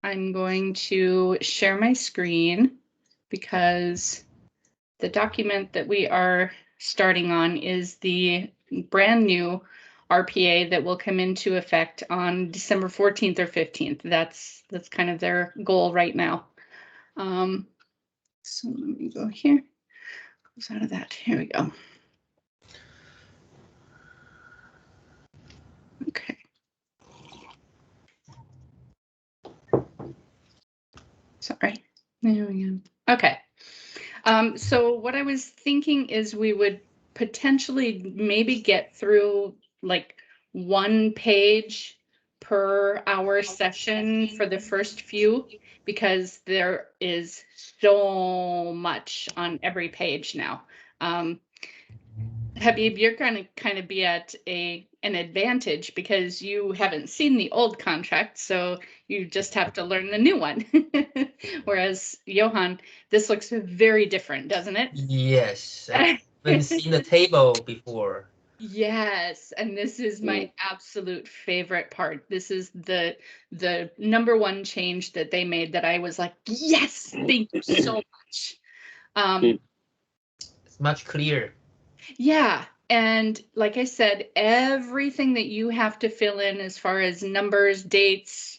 I'm going to share my screen because the document that we are starting on is the brand new RPA that will come into effect on December 14th or 15th. That's kind of their goal right now. So let me go here. Close out of that. Here we go. Okay. Sorry. There we go. Okay. So what I was thinking is we would potentially maybe get through like 1 page per hour session for the first few, because there is so much on every page now. Habib, you're going to kind of be at an advantage because you haven't seen the old contract, so you just have to learn the new one. Whereas Johan, this looks very different, doesn't it? Yes, I haven't seen the table before. Yes, and this is my absolute favorite part. This is the #1 change that they made that I was like, yes, thank you so much. It's much clearer. Yeah, and like I said, everything that you have to fill in as far as numbers, dates,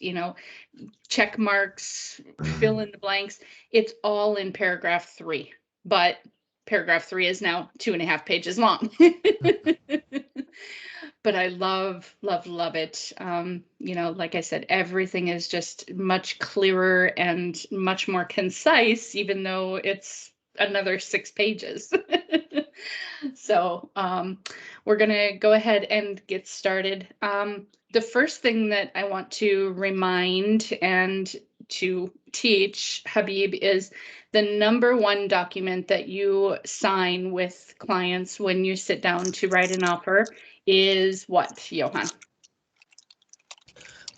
check marks, fill in the blanks, it's all in paragraph 3. But paragraph 3 is now 2.5 pages long. But I love, love, love it. Like I said, everything is just much clearer and much more concise, even though it's another 6 pages. So we're going to go ahead and get started. The first thing that I want to remind and to teach Habib is the #1 document that you sign with clients when you sit down to write an offer is what, Johan?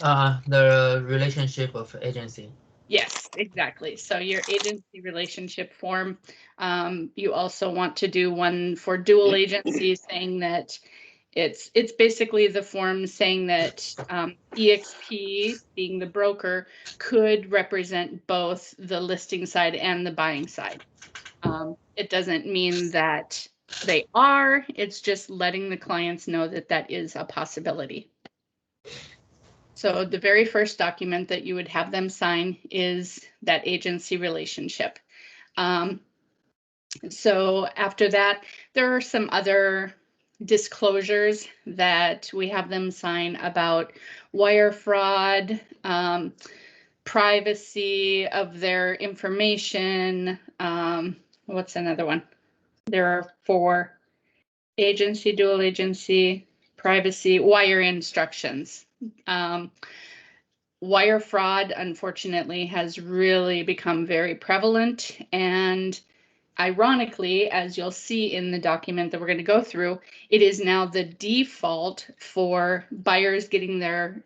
The relationship of agency. Yes, exactly. So your agency relationship form, you also want to do one for dual agency, saying that it's basically the form saying that EXP, being the broker, could represent both the listing side and the buying side. It doesn't mean that they are, it's just letting the clients know that that is a possibility. So the very first document that you would have them sign is that agency relationship. So after that, there are some other disclosures that we have them sign about wire fraud, privacy of their information. What's another one? There are 4: agency, dual agency, privacy, wire instructions. Wire fraud, unfortunately, has really become very prevalent. And ironically, as you'll see in the document that we're going to go through, it is now the default for buyers getting their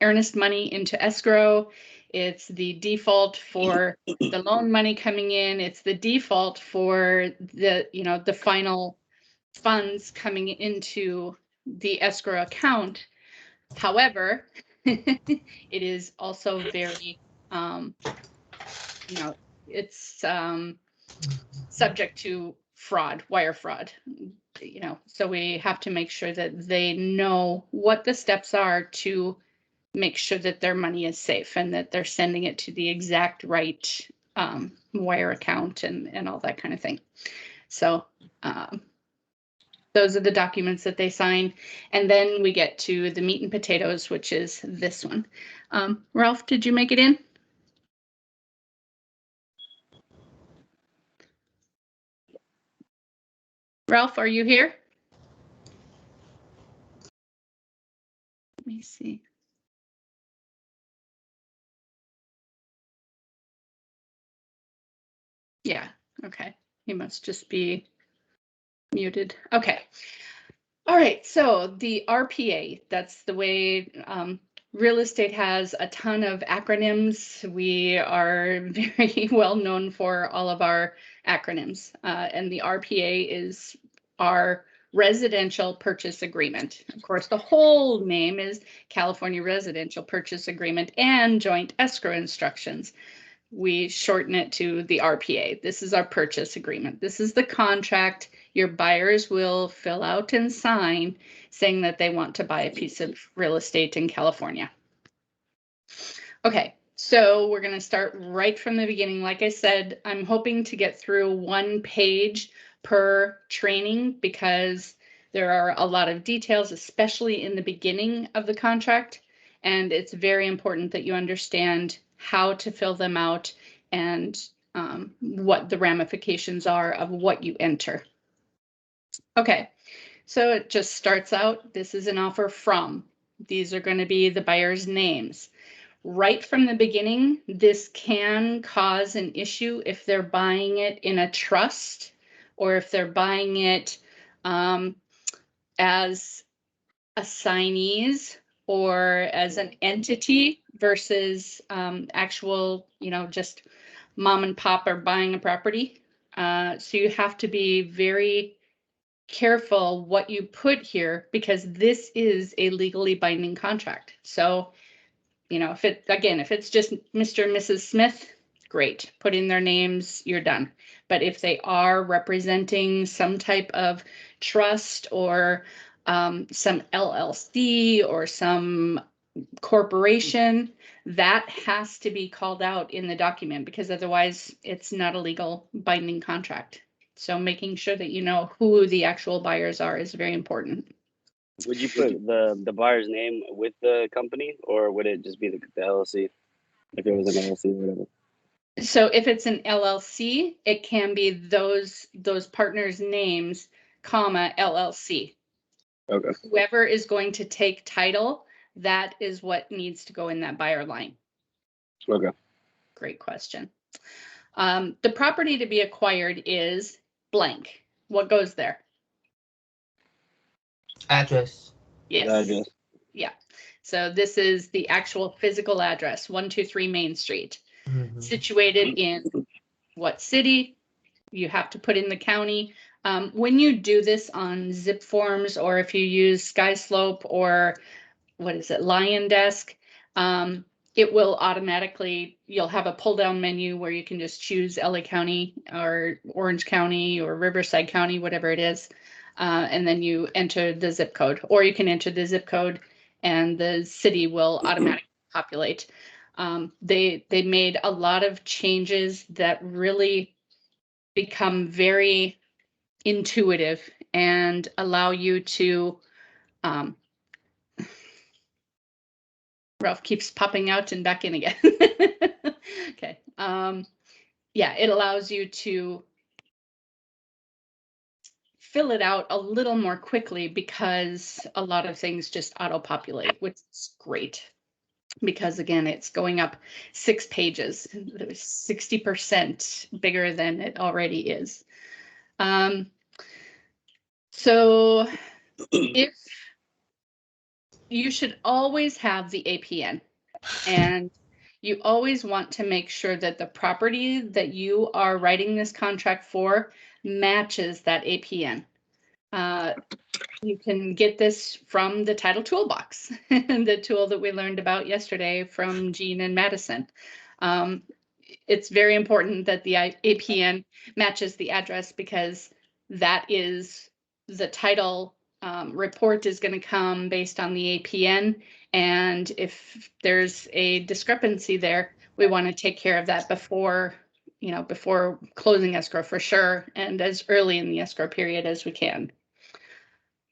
earnest money into escrow. It's the default for the loan money coming in. It's the default for the final funds coming into the escrow account. However, it is also very, it's subject to fraud, wire fraud, so we have to make sure that they know what the steps are to make sure that their money is safe and that they're sending it to the exact right wire account and all that kind of thing. So those are the documents that they sign. And then we get to the meat and potatoes, which is this one. Ralph, did you make it in? Ralph, are you here? Let me see. Yeah, okay. He must just be muted. Okay. All right, so the RPA, that's the way real estate has a ton of acronyms. We are very well known for all of our acronyms, and the RPA is our residential purchase agreement. Of course, the whole name is California Residential Purchase Agreement and Joint Escrow Instructions. We shorten it to the RPA. This is our purchase agreement. This is the contract your buyers will fill out and sign saying that they want to buy a piece of real estate in California. Okay, so we're going to start right from the beginning. Like I said, I'm hoping to get through 1 page per training because there are a lot of details, especially in the beginning of the contract. And it's very important that you understand how to fill them out and what the ramifications are of what you enter. Okay, so it just starts out, this is an offer from. These are going to be the buyer's names. Right from the beginning, this can cause an issue if they're buying it in a trust or if they're buying it as assignees or as an entity versus actual, just mom and pop are buying a property. So you have to be very careful what you put here because this is a legally binding contract. So, if it's just Mr. and Mrs. Smith, great, put in their names, you're done. But if they are representing some type of trust or some LLC or some corporation, that has to be called out in the document because otherwise it's not a legal binding contract. So making sure that you know who the actual buyers are is very important. Would you put the buyer's name with the company, or would it just be the LLC if it was an LLC or whatever? So if it's an LLC, it can be those partners' names, comma, LLC. Okay. Whoever is going to take title, that is what needs to go in that buyer line. Okay. Great question. The property to be acquired is blank. What goes there? Address. Yes. Address. Yeah. So this is the actual physical address, 123 Main Street. Mhm. Situated in what city? You have to put in the county. When you do this on zip forms, or if you use SkySlope or Lion Desk, it will automatically, you'll have a pull down menu where you can just choose LA County or Orange County or Riverside County, whatever it is. And then you enter the zip code, or you can enter the zip code and the city will automatically populate. They made a lot of changes that really become very intuitive and allow you to, Ralph keeps popping out and back in again. Okay. Yeah, it allows you to fill it out a little more quickly because a lot of things just auto-populate, which is great. Because again, it's going up 6 pages, 60% bigger than it already is. So if you should always have the APN, and you always want to make sure that the property that you are writing this contract for matches that APN. You can get this from the title toolbox, the tool that we learned about yesterday from Jean and Madison. It's very important that the APN matches the address because that is the title report is going to come based on the APN. And if there's a discrepancy there, we want to take care of that before closing escrow for sure, and as early in the escrow period as we can.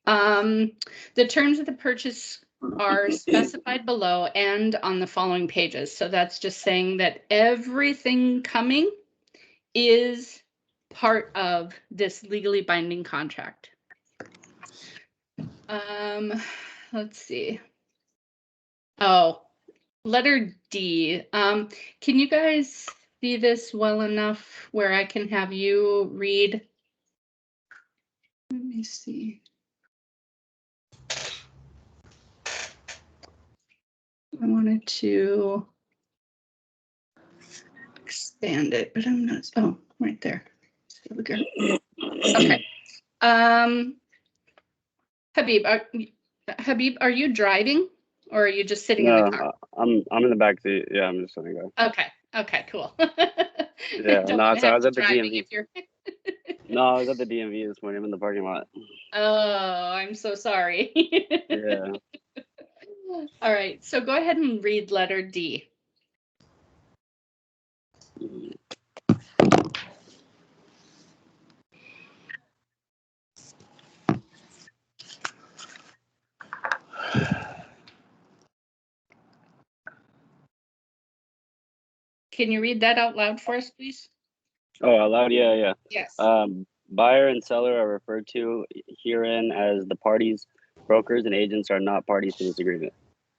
The terms of the purchase are specified below and on the following pages. So that's just saying that everything coming is part of this legally binding contract. Let's see. Oh, letter D. Can you guys see this well enough where I can have you read? Let me see. I wanted to expand it, but I'm not. Oh, right there. There we go. Okay. Habib, are you driving or are you just sitting in the car? No, I'm in the back seat. Yeah, I'm just gonna go. Okay. Okay, cool. Yeah, Don't no, want so to I have was you at the driving DMV. if you're. No, I was at the DMV this morning. I'm in the parking lot. Oh, I'm so sorry. Yeah. All right, so go ahead and read letter D. Can you read that out loud for us, please? Oh, out loud? Yeah, yeah. Yes. Buyer and seller are referred to herein as the parties. Brokers and agents are not parties to this agreement.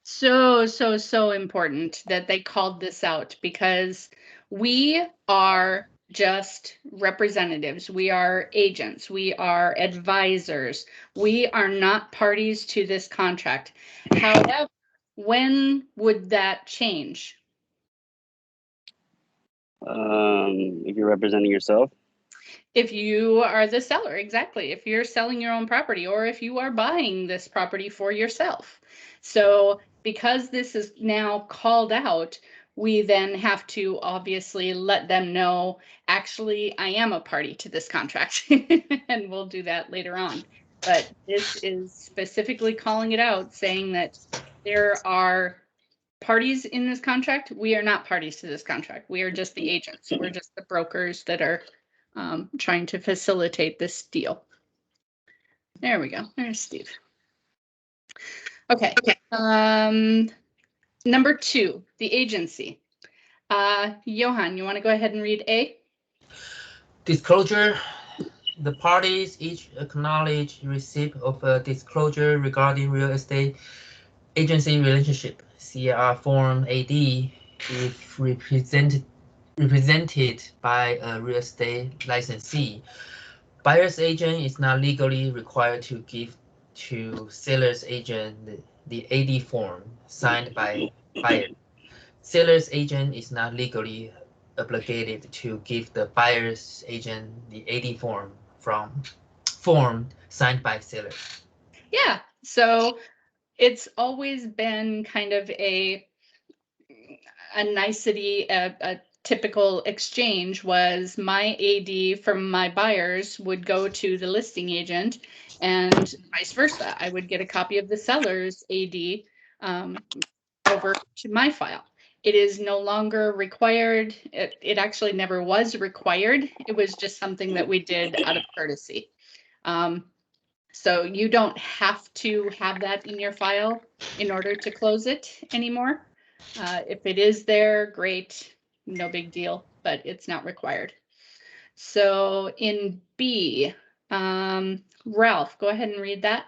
So important that they called this out because we are just representatives. We are agents. We are advisors. We are not parties to this contract. However, when would that change? If you're representing yourself. If you are the seller, exactly. If you're selling your own property or if you are buying this property for yourself. So because this is now called out, we then have to obviously let them know, actually, I am a party to this contract. And we'll do that later on. But this is specifically calling it out, saying that there are parties in this contract. We are not parties to this contract. We are just the agents. We're just the brokers that are trying to facilitate this deal. There we go. There's Steve. Okay. Number 2, the agency. Johan, you want to go ahead and read A? Disclosure. The parties each acknowledge receipt of a disclosure regarding real estate agency relationship, CR Form AD, if represented by a real estate licensee. Buyer's agent is not legally required to give to seller's agent the AD form signed by buyer. Seller's agent is not legally obligated to give the buyer's agent the AD form signed by seller. Yeah. So it's always been kind of a nicety, a typical exchange was my AD from my buyers would go to the listing agent and vice versa. I would get a copy of the seller's AD over to my file. It is no longer required. It actually never was required. It was just something that we did out of courtesy. So you don't have to have that in your file in order to close it anymore. If it is there, great, no big deal, but it's not required. So in B, Ralph, go ahead and read that.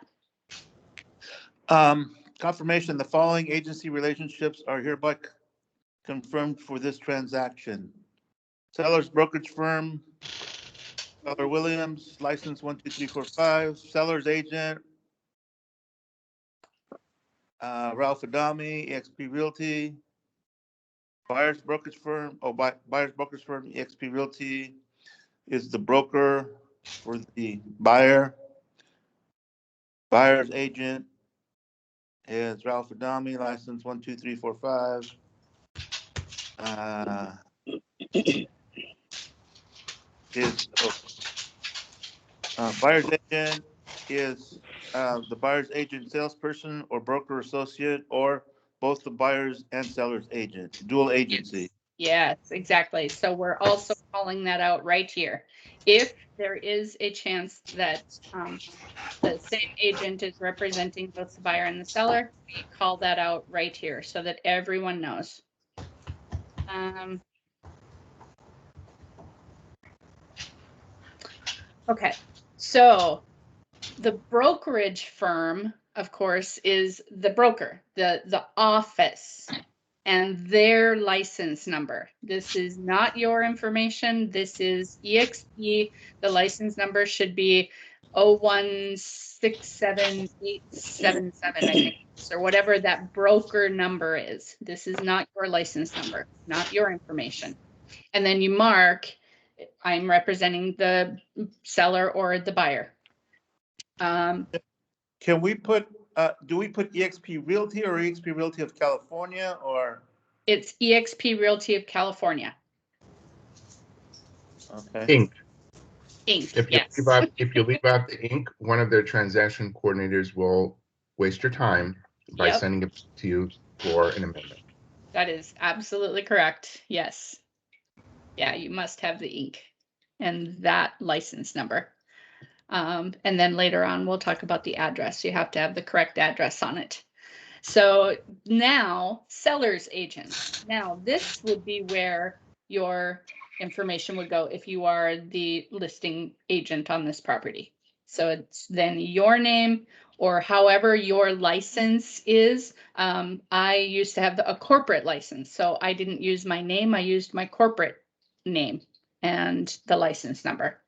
Confirmation, the following agency relationships are hereby confirmed for this transaction. Seller's brokerage firm, Keller Williams, license 12345. Seller's agent, Ralph Adami, eXp Realty. Buyer's brokerage firm, Buyer's brokerage firm, eXp Realty is the broker for the buyer. Buyer's agent is Ralph Adami, license 12345. Buyer's agent is the buyer's agent salesperson or broker associate, or both the buyer's and seller's agent, dual agency. Yes, exactly. So we're also calling that out right here. If there is a chance that the same agent is representing both the buyer and the seller, we call that out right here so that everyone knows. Okay, so the brokerage firm, of course, is the broker, the office, and their license number. This is not your information. This is EXP. The license number should be 0167877, I think, or whatever that broker number is. This is not your license number, not your information. And then you mark, I'm representing the seller or the buyer. Can we put, do we put eXp Realty or eXp Realty of California or? It's eXp Realty of California, Okay. Inc. Inc. If you Yes. if you leave out the Inc., one of their transaction coordinators will waste your time by Yep. sending it to you for an amendment. That is absolutely correct. Yes. Yeah, you must have the Inc. and that license number. And then later on, we'll talk about the address. You have to have the correct address on it. So now, seller's agent. Now, this would be where your information would go if you are the listing agent on this property. So it's then your name or however your license is. I used to have a corporate license, so I didn't use my name. I used my corporate name and the license number.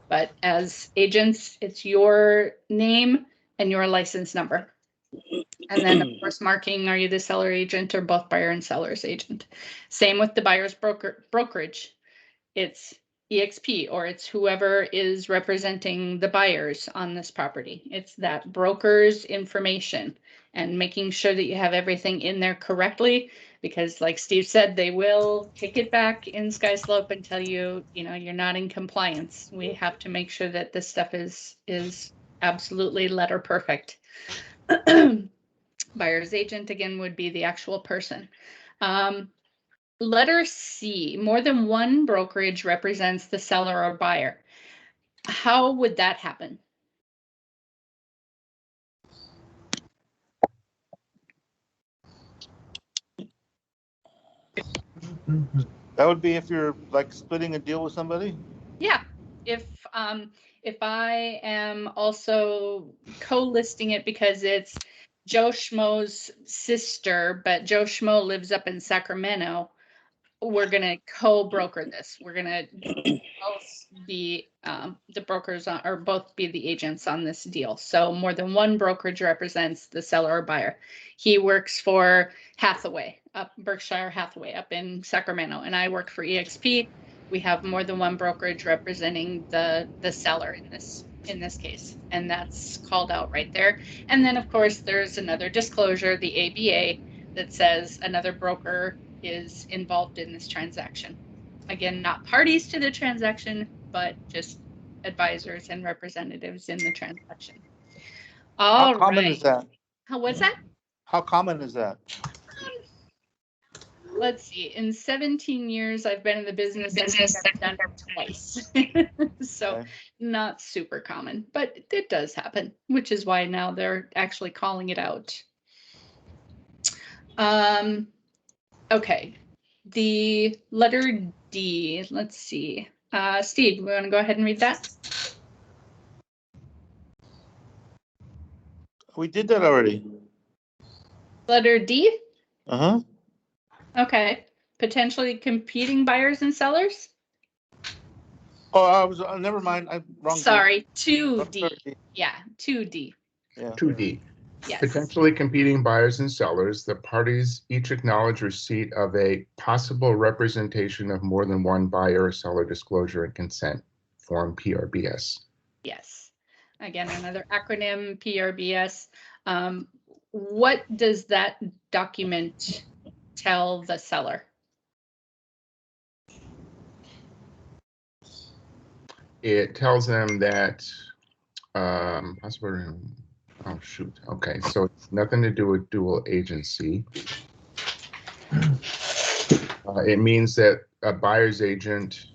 But as agents, it's your name and your license number. And then, of course, marking, are you the seller agent or both buyer and seller's agent? Same with the buyer's brokerage. It's eXp or it's whoever is representing the buyers on this property. It's that broker's information and making sure that you have everything in there correctly, because like Steve said, they will kick it back in SkySlope and tell you, you're not in compliance. We have to make sure that this stuff is absolutely letter perfect. Buyer's agent, again, would be the actual person. Letter C, more than one brokerage represents the seller or buyer. How would that happen? That would be if you're like splitting a deal with somebody? Yeah, if I am also co-listing it because it's Joe Schmo's sister, but Joe Schmo lives up in Sacramento, we're gonna co-broker this. We're gonna both be the brokers or both be the agents on this deal. So more than one brokerage represents the seller or buyer. He works for Hathaway, Berkshire Hathaway up in Sacramento, and I work for eXp. We have more than one brokerage representing the seller in this case, and that's called out right there. And then of course there's another disclosure, the ABA, that says another broker is involved in this transaction. Again, not parties to the transaction, but just advisors and representatives in the transaction. How common is that? What's that? How common is that? Let's see. In 17 years I've been in the business, I've done it twice. So Okay. not super common, but it does happen, which is why now they're actually calling it out. Okay. The letter D, let's see. Steve, we want to go ahead and read that? We did that already. Letter D? Uh-huh. Okay. Potentially competing buyers and sellers? Oh, I was, never mind, I'm wrong. Sorry, 2D. Sorry. Yeah, 2D. Yeah. 2D. Yes. Potentially competing buyers and sellers. The parties each acknowledge receipt of a possible representation of more than one buyer or seller disclosure and consent form, PRBS. Yes. Again, another acronym, PRBS. What does that document tell the seller? It tells them that possible. Oh shoot. Okay, so it's nothing to do with dual agency. It means that a buyer's agent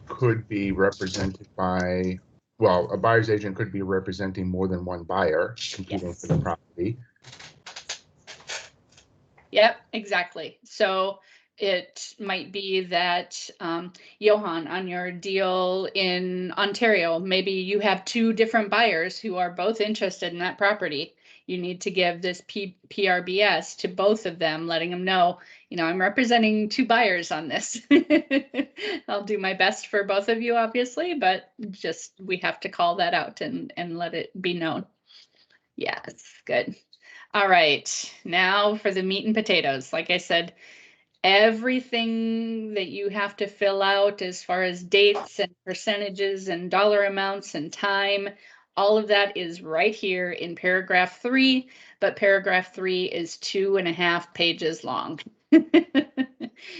could be represented by, well, a buyer's agent could be representing more than one buyer competing Yes. for the property. Yep, exactly. So it might be that Johan, on your deal in Ontario, maybe you have two different buyers who are both interested in that property. You need to give this PRBS to both of them, letting them know, I'm representing two buyers on this. I'll do my best for both of you, obviously, but just we have to call that out and let it be known. Yes, good. All right, now for the meat and potatoes. Like I said, everything that you have to fill out as far as dates and percentages and dollar amounts and time, All of that is right here in paragraph 3, but paragraph 3 is 2.5 pages long.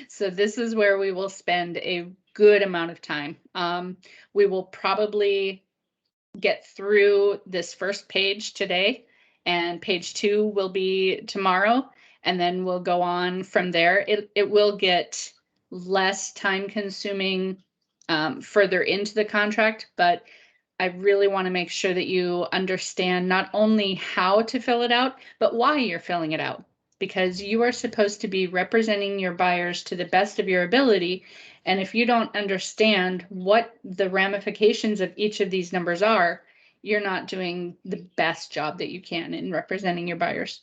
So this is where we will spend a good amount of time. We will probably get through this first page today, and page 2 will be tomorrow, and then we'll go on from there. It will get less time consuming further into the contract, but I really want to make sure that you understand not only how to fill it out, but why you're filling it out, because you are supposed to be representing your buyers to the best of your ability. And if you don't understand what the ramifications of each of these numbers are, you're not doing the best job that you can in representing your buyers.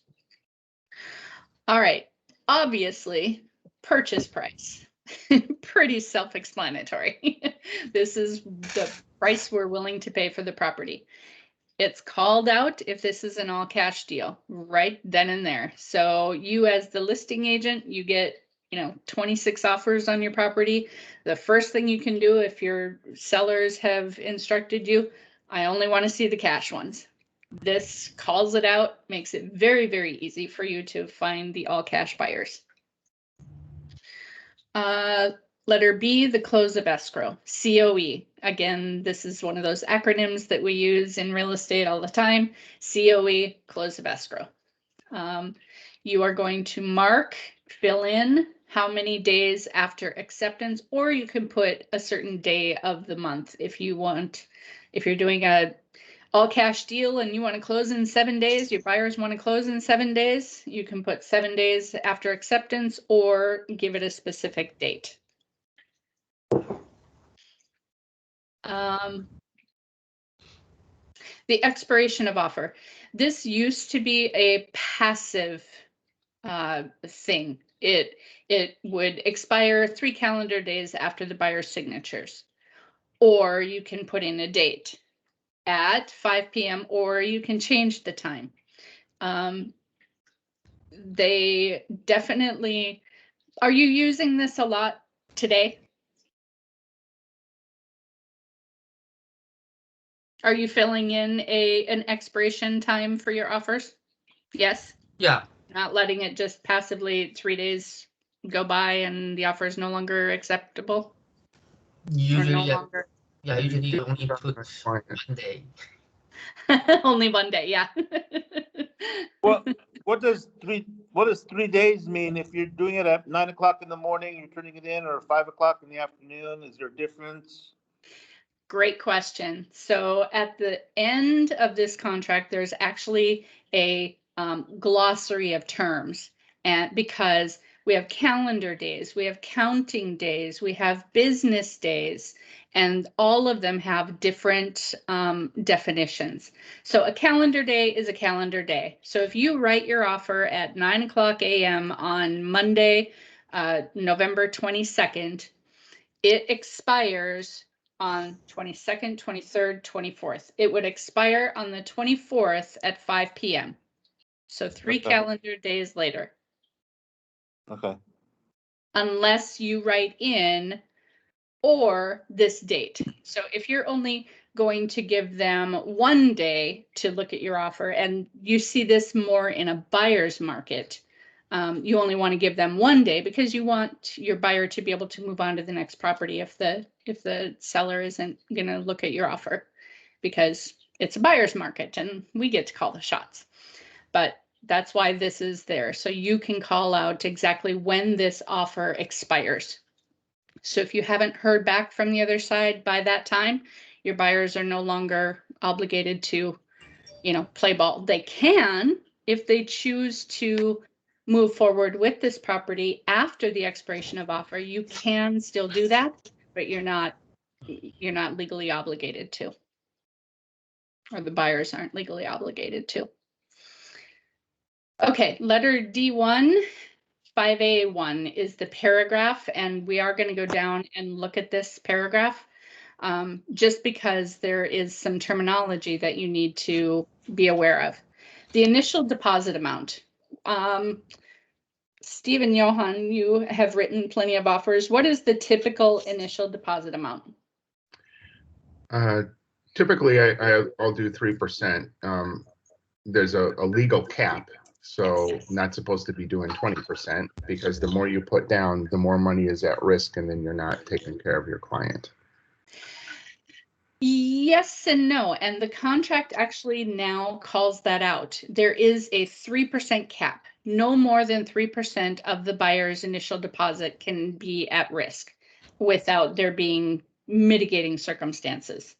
All right, obviously, purchase price. Pretty self-explanatory. This is the price we're willing to pay for the property. It's called out if this is an all cash deal right then and there. So you, as the listing agent, you get 26 offers on your property. The first thing you can do, if your sellers have instructed you, I only want to see the cash ones. This calls it out, makes it very, very easy for you to find the all cash buyers. Letter B, the close of escrow, COE. Again, this is one of those acronyms that we use in real estate all the time. COE, close of escrow. You are going to fill in how many days after acceptance, or you can put a certain day of the month if you want. If you're doing a all cash deal and you want to close in 7 days, your buyers want to close in 7 days, you can put 7 days after acceptance or give it a specific date. The expiration of offer. This used to be a passive thing. It would expire 3 calendar days after the buyer's signatures, or you can put in a date at 5 p.m. or you can change the time. They definitely, are you using this a lot today? Are you filling in an expiration time for your offers? Yes? Yeah. Not letting it just passively 3 days go by and the offer is no longer acceptable? Usually, or no longer? yeah, usually you only put 1 day. Only 1 day, yeah. Well, what does 3 days mean? If you're doing it at 9 o'clock in the morning, you're turning it in, or 5 o'clock in the afternoon, is there a difference? Great question. So at the end of this contract, there's actually a glossary of terms, and because we have calendar days, we have counting days, we have business days, and all of them have different definitions. So a calendar day is a calendar day. So if you write your offer at 9 o'clock a.m. on Monday, November 22nd, it expires on 22nd, 23rd, 24th. It would expire on the 24th at 5 p.m. So 3 Okay. calendar days later. Okay. Unless you write in or this date. So if you're only going to give them 1 day to look at your offer, and you see this more in a buyer's market, you only want to give them 1 day because you want your buyer to be able to move on to the next property if the seller isn't going to look at your offer, because it's a buyer's market and we get to call the shots. But that's why this is there. So you can call out exactly when this offer expires. So if you haven't heard back from the other side by that time, your buyers are no longer obligated to, play ball. They can, if they choose to move forward with this property after the expiration of offer, you can still do that, but you're not legally obligated to, or the buyers aren't legally obligated to. Okay, letter D1. 5A1 is the paragraph, and we are going to go down and look at this paragraph just because there is some terminology that you need to be aware of. The initial deposit amount. Steve and Johan, you have written plenty of offers. What is the typical initial deposit amount? typically I'll do 3%. There's a legal cap, so not supposed to be doing 20% because the more you put down, the more money is at risk, and then you're not taking care of your client. Yes and no, and the contract actually now calls that out. There is a 3% cap. No more than 3% of the buyer's initial deposit can be at risk without there being mitigating circumstances.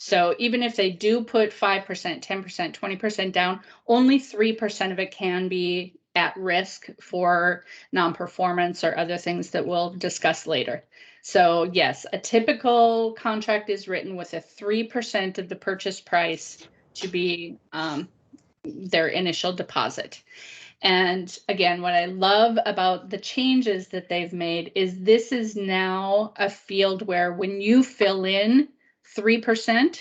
So even if they do put 5%, 10%, 20% down, only 3% of it can be at risk for non-performance or other things that we'll discuss later. So yes, a typical contract is written with a 3% of the purchase price to be their initial deposit. And again, what I love about the changes that they've made is this is now a field where when you fill in 3%,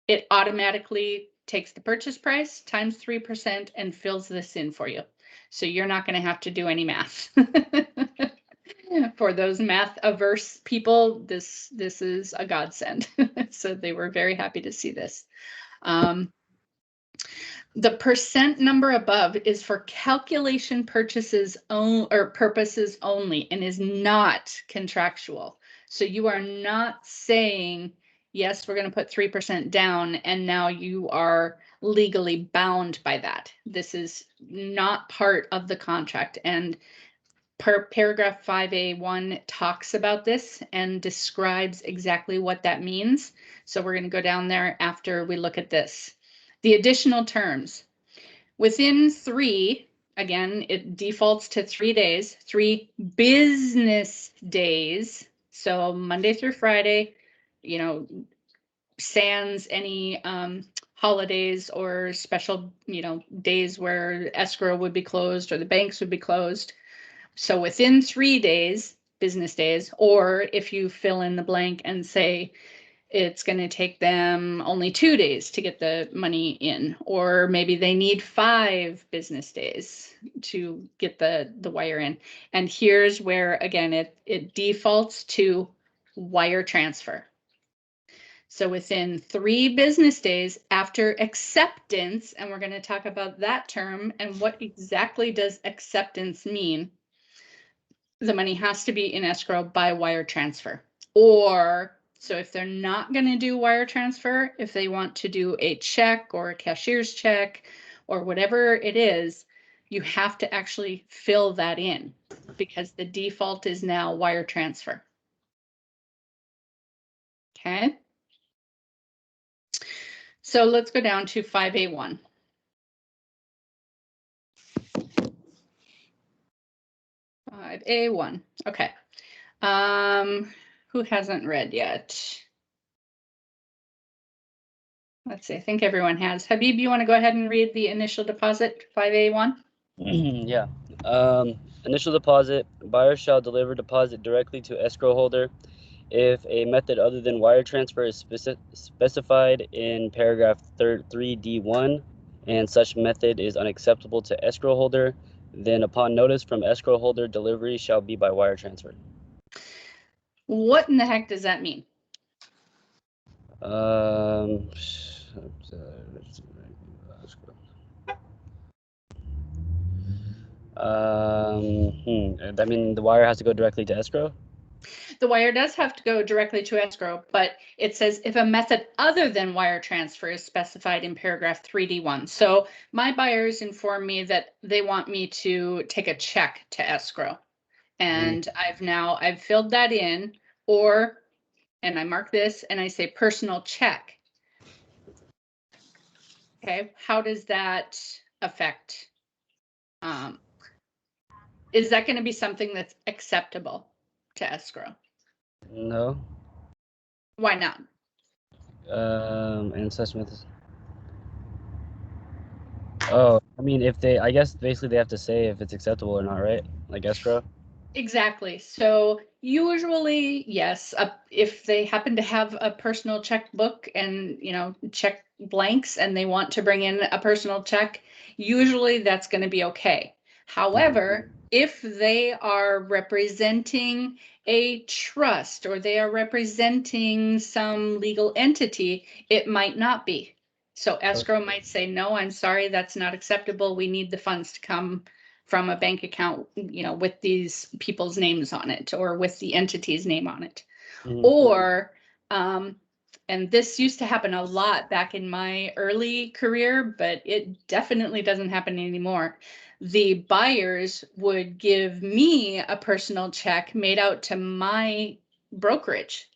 it automatically takes the purchase price times 3% and fills this in for you. So you're not going to have to do any math. For those math averse people, this is a godsend. So they were very happy to see this. The percent number above is for calculation purposes only and is not contractual. So you are not saying, yes, we're going to put 3% down and now you are legally bound by that. This is not part of the contract. And paragraph 5A1 talks about this and describes exactly what that means. So we're going to go down there after we look at this. The additional terms. Within 3, again, it defaults to 3 days, 3 business days. So Monday through Friday, you know, sans any holidays or special, you know, days where escrow would be closed or the banks would be closed. So within 3 days, business days, or if you fill in the blank and say it's going to take them only 2 days to get the money in, or maybe they need 5 business days to get the wire in. And here's where, again, it defaults to wire transfer. So within 3 business days after acceptance, and we're going to talk about that term and what exactly does acceptance mean, the money has to be in escrow by wire transfer. Or, so if they're not going to do wire transfer, if they want to do a check or a cashier's check or whatever it is, you have to actually fill that in because the default is now wire transfer. Okay. So let's go down to 5A1. 5A1. Okay. Who hasn't read yet? Let's see, I think everyone has. Habib, you want to go ahead and read the initial deposit, 5A1? Yeah. Initial deposit, buyer shall deliver deposit directly to escrow holder if a method other than wire transfer is specified in paragraph 3D1 and such method is unacceptable to escrow holder, then upon notice from escrow holder, delivery shall be by wire transfer. What in the heck does that mean? I mean, the wire has to go directly to escrow? The wire does have to go directly to escrow, but it says if a method other than wire transfer is specified in paragraph 3D1. So my buyers inform me that they want me to take a check to escrow. And I've filled that in, or, and I mark this and I say personal check. Okay, how does that affect? Is that going to be something that's acceptable to escrow? No. Why not? And such methods. Oh, I mean, if they, I guess basically they have to say if it's acceptable or not, right? Like escrow? Exactly. So usually, yes, if they happen to have a personal checkbook and, you know, check blanks and they want to bring in a personal check, usually that's going to be okay. However, if they are representing a trust or they are representing some legal entity, it might not be. So escrow might say, no, I'm sorry, that's not acceptable. We need the funds to come from a bank account, you know, with these people's names on it or with the entity's name on it. Mhm. Or, and this used to happen a lot back in my early career, but it definitely doesn't happen anymore. The buyers would give me a personal check made out to my brokerage.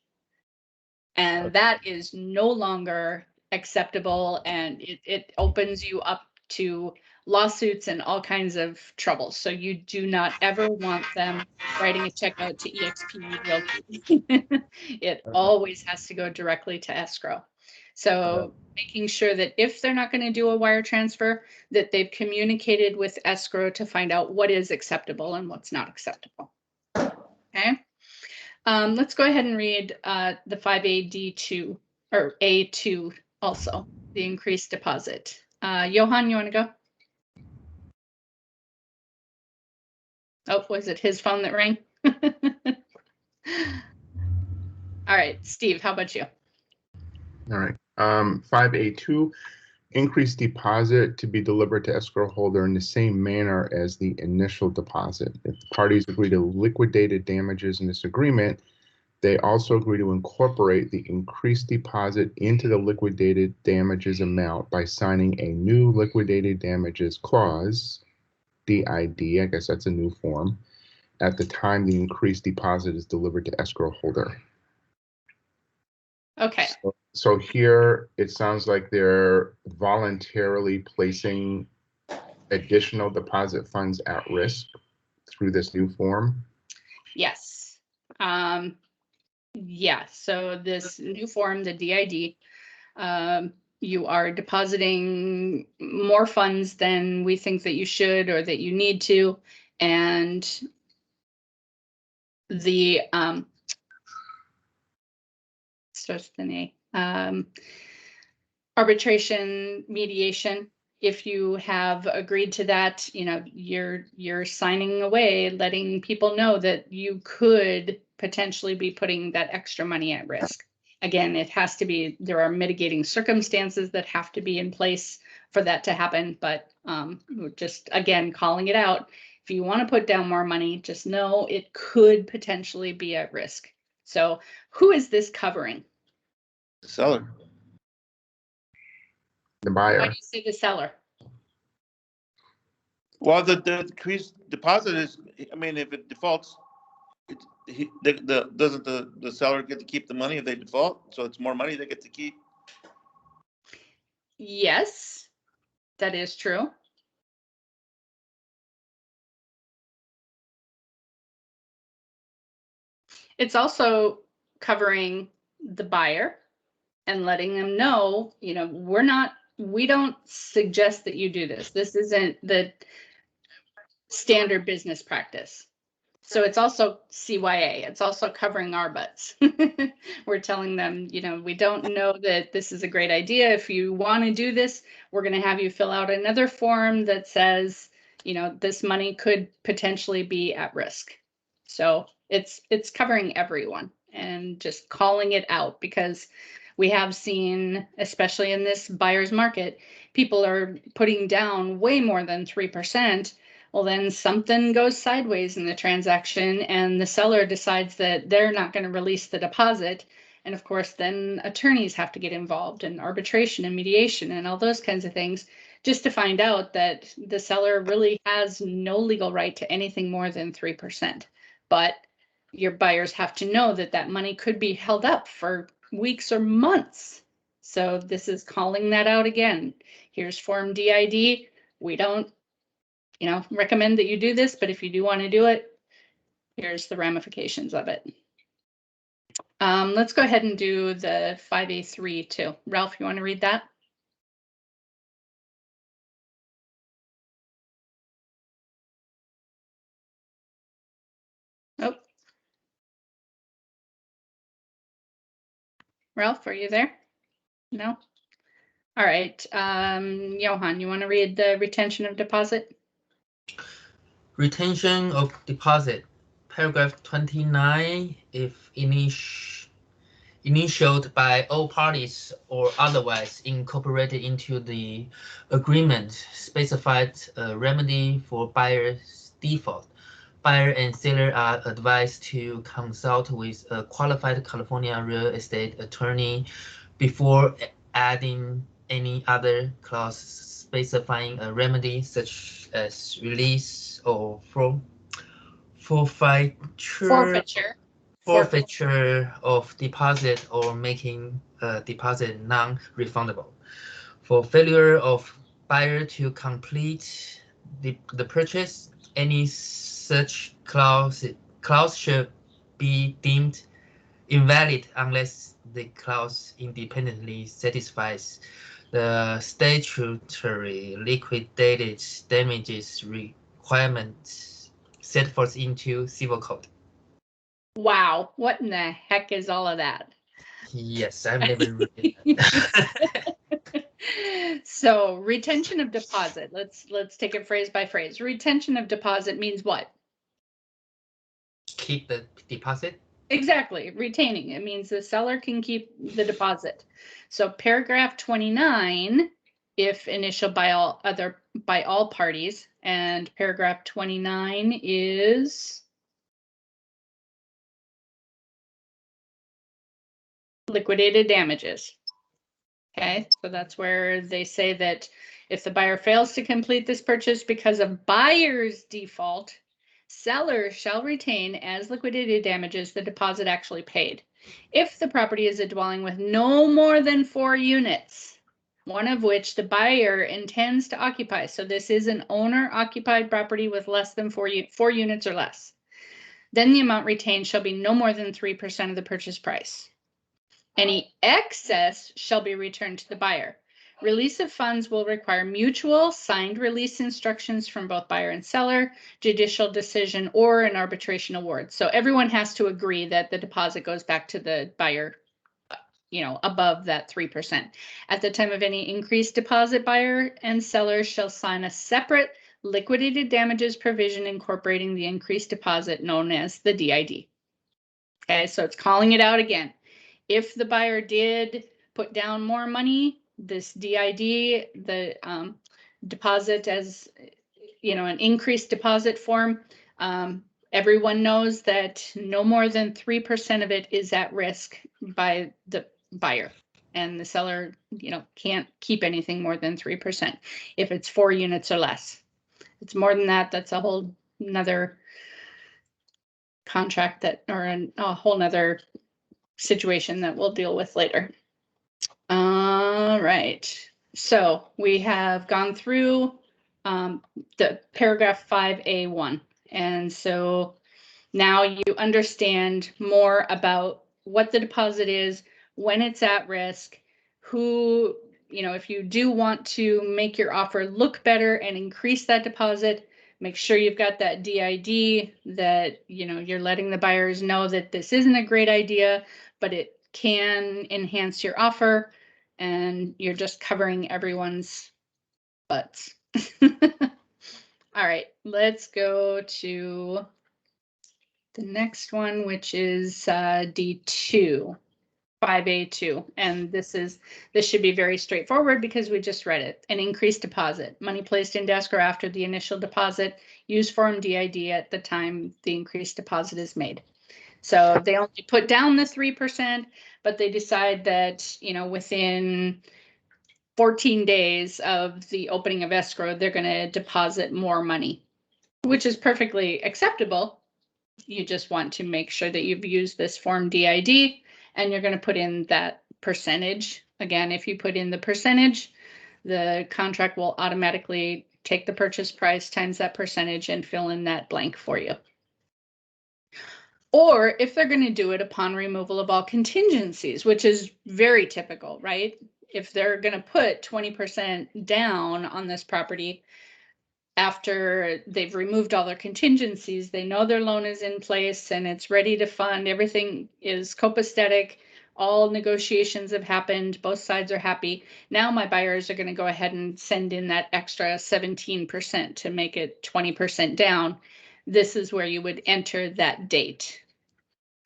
And that is no longer acceptable, and it opens you up to lawsuits and all kinds of trouble. So you do not ever want them writing a check out to EXP Realty. It always has to go directly to escrow. So making sure that if they're not going to do a wire transfer, that they've communicated with escrow to find out what is acceptable and what's not acceptable. Okay. Let's go ahead and read the 5AD2 or A2 also, the increased deposit. Johan, you want to go? Oh, was it his phone that rang? All right, Steve, how about you? All right. 5A2, increased deposit to be delivered to escrow holder in the same manner as the initial deposit. If the parties agree to liquidated damages in this agreement, they also agree to incorporate the increased deposit into the liquidated damages amount by signing a new liquidated damages clause, DID, I guess that's a new form, at the time the increased deposit is delivered to escrow holder. Okay. So here it sounds like they're voluntarily placing additional deposit funds at risk through this new form. Yes. Yeah, so this new form, the DID, you are depositing more funds than we think that you should or that you need to. And the starts with an A. Arbitration, mediation. If you have agreed to that, you know, you're signing away, letting people know that you could potentially be putting that extra money at risk. Again, it has to be, there are mitigating circumstances that have to be in place for that to happen. But just again, calling it out. If you want to put down more money, just know it could potentially be at risk. So who is this covering? The seller. The Why buyer. do you say the seller? Well, the increased deposit is, I mean, if it defaults, doesn't the seller get to keep the money if they default? So it's more money they get to keep. Yes, that is true. It's also covering the buyer and letting them know, you know, we don't suggest that you do this. This isn't the standard business practice. So it's also CYA. It's also covering our butts. We're telling them, you know, we don't know that this is a great idea. If you want to do this, we're going to have you fill out another form that says, you know, this money could potentially be at risk. So it's covering everyone and just calling it out, because we have seen, especially in this buyer's market, people are putting down way more than 3%. Well, then something goes sideways in the transaction and the seller decides that they're not going to release the deposit. And of course, then attorneys have to get involved in arbitration and mediation and all those kinds of things, just to find out that the seller really has no legal right to anything more than 3%. But your buyers have to know that that money could be held up for weeks or months. So this is calling that out again. Here's Form DID. We don't, you know, recommend that you do this, but if you do want to do it, here's the ramifications of it. Let's go ahead and do the 5A3 too. Ralph, you want to read that? Oh. Ralph, are you there? No? All right. Johan, you want to read the retention of deposit? Retention of deposit. Paragraph 29, if initialed by all parties or otherwise incorporated into the agreement, specified a remedy for buyer's default. Buyer and seller are advised to consult with a qualified California real estate attorney before adding any other clause specifying a remedy such as release or forfeiture of deposit or making a deposit non-refundable. For failure of buyer to complete the purchase, any such clause should be deemed invalid unless the clause independently satisfies the statutory liquidated damages requirements set forth into civil code. Wow, what in the heck is all of that? Yes, I've never read it. So retention of deposit. Let's take it phrase by phrase. Retention of deposit means what? Keep the deposit. Exactly, retaining. It means the seller can keep the deposit. So paragraph 29, if initialed by all parties, and paragraph 29 is liquidated damages. Okay, so that's where they say that if the buyer fails to complete this purchase because of buyer's default, seller shall retain as liquidated damages the deposit actually paid. If the property is a dwelling with no more than 4 units, one of which the buyer intends to occupy, so this is an owner-occupied property with less than 4 units or less, then the amount retained shall be no more than 3% of the purchase price. Any excess shall be returned to the buyer. Release of funds will require mutual signed release instructions from both buyer and seller, judicial decision, or an arbitration award. So everyone has to agree that the deposit goes back to the buyer, above that 3%. At the time of any increased deposit, buyer and seller shall sign a separate liquidated damages provision incorporating the increased deposit known as the DID. Okay, so it's calling it out again. If the buyer did put down more money, this DID, the deposit as, an increased deposit form, everyone knows that no more than 3% of it is at risk by the buyer. And the seller, can't keep anything more than 3% if it's 4 units or less. If it's more than that, that's a whole nother contract or a whole nother situation that we'll deal with later. All right, so we have gone through the paragraph 5A1, and so now you understand more about what the deposit is, when it's at risk, who, if you do want to make your offer look better and increase that deposit, make sure you've got that DID, that, you're letting the buyers know that this isn't a great idea, but it can enhance your offer, and you're just covering everyone's butts. All right, let's go to the next one, which is D2, 5A2. And this should be very straightforward because we just read it. An increased deposit, money placed in escrow after the initial deposit, use form DID at the time the increased deposit is made. So they only put down the 3%, but they decide that, within 14 days of the opening of escrow, they're going to deposit more money, which is perfectly acceptable. You just want to make sure that you've used this form DID, and you're going to put in that percentage. Again, if you put in the percentage, the contract will automatically take the purchase price times that percentage and fill in that blank for you. Or if they're going to do it upon removal of all contingencies, which is very typical, right? If they're going to put 20% down on this property after they've removed all their contingencies, they know their loan is in place and it's ready to fund, everything is copacetic, all negotiations have happened, both sides are happy. Now my buyers are going to go ahead and send in that extra 17% to make it 20% down. This is where you would enter that date.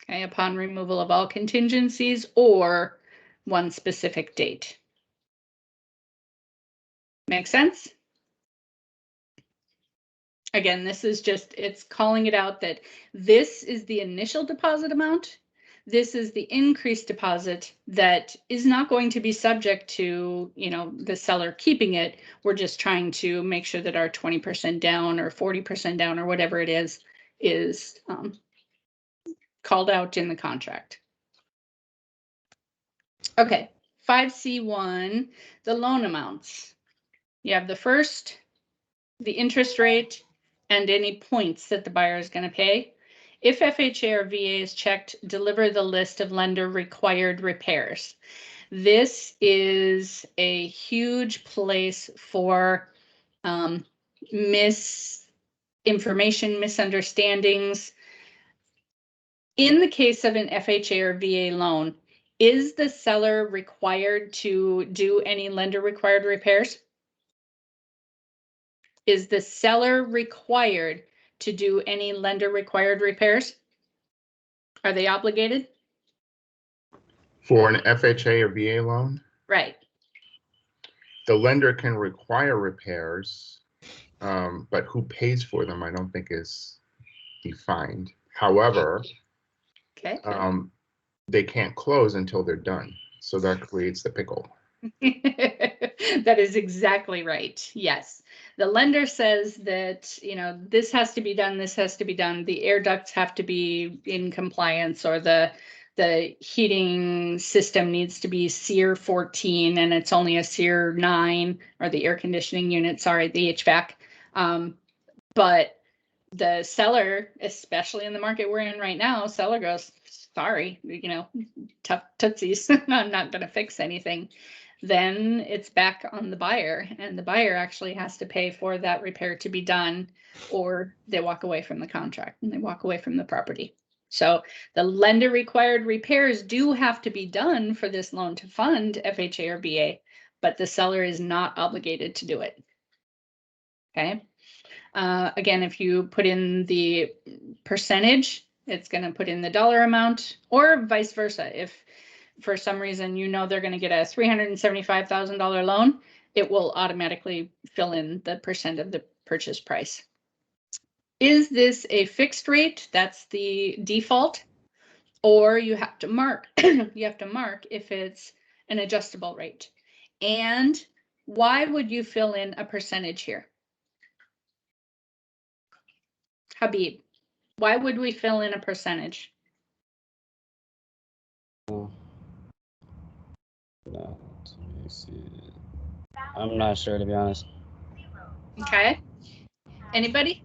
Okay, upon removal of all contingencies or one specific date. Make sense? Again, this is just, it's calling it out that this is the initial deposit amount. This is the increased deposit that is not going to be subject to, you know, the seller keeping it. We're just trying to make sure that our 20% down or 40% down or whatever it is called out in the contract. Okay, 5C1, the loan amounts. You have the first, the interest rate, and any points that the buyer is going to pay. If FHA or VA is checked, deliver the list of lender required repairs. This is a huge place for misinformation, misunderstandings. In the case of an FHA or VA loan, is the seller required to do any lender required repairs? Is the seller required to do any lender required repairs? Are they obligated? For an FHA or VA loan, Right. the lender can require repairs, but who pays for them, I don't think is defined. However, Okay. they can't close until they're done. So that creates the pickle. That is exactly right. Yes. The lender says that, you know, this has to be done, this has to be done. The air ducts have to be in compliance, or the heating system needs to be SEER 14 and it's only a SEER 9, or the air conditioning unit, sorry, the HVAC. But the seller, especially in the market we're in right now, seller goes, sorry, you know, tough tootsies, I'm not going to fix anything. Then it's back on the buyer, and the buyer actually has to pay for that repair to be done, or they walk away from the contract and they walk away from the property. So the lender required repairs do have to be done for this loan to fund FHA or VA, but the seller is not obligated to do it. Okay. Again, if you put in the percentage, it's going to put in the dollar amount, or vice versa. If for some reason you know they're going to get a $375,000 loan, it will automatically fill in the percent of the purchase price. Is this a fixed rate? That's the default, or you have to mark you have to mark if it's an adjustable rate. And why would you fill in a percentage here? Habib, why would we fill in a percentage? No, let me see. I'm not sure, to be honest. Okay. Anybody?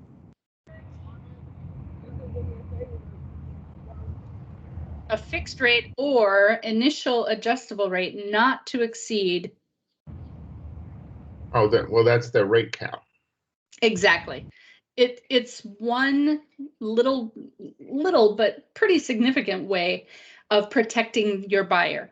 A fixed rate or initial adjustable rate not to exceed. Oh, well, that's the rate cap. Exactly. It's one little but pretty significant way of protecting your buyer.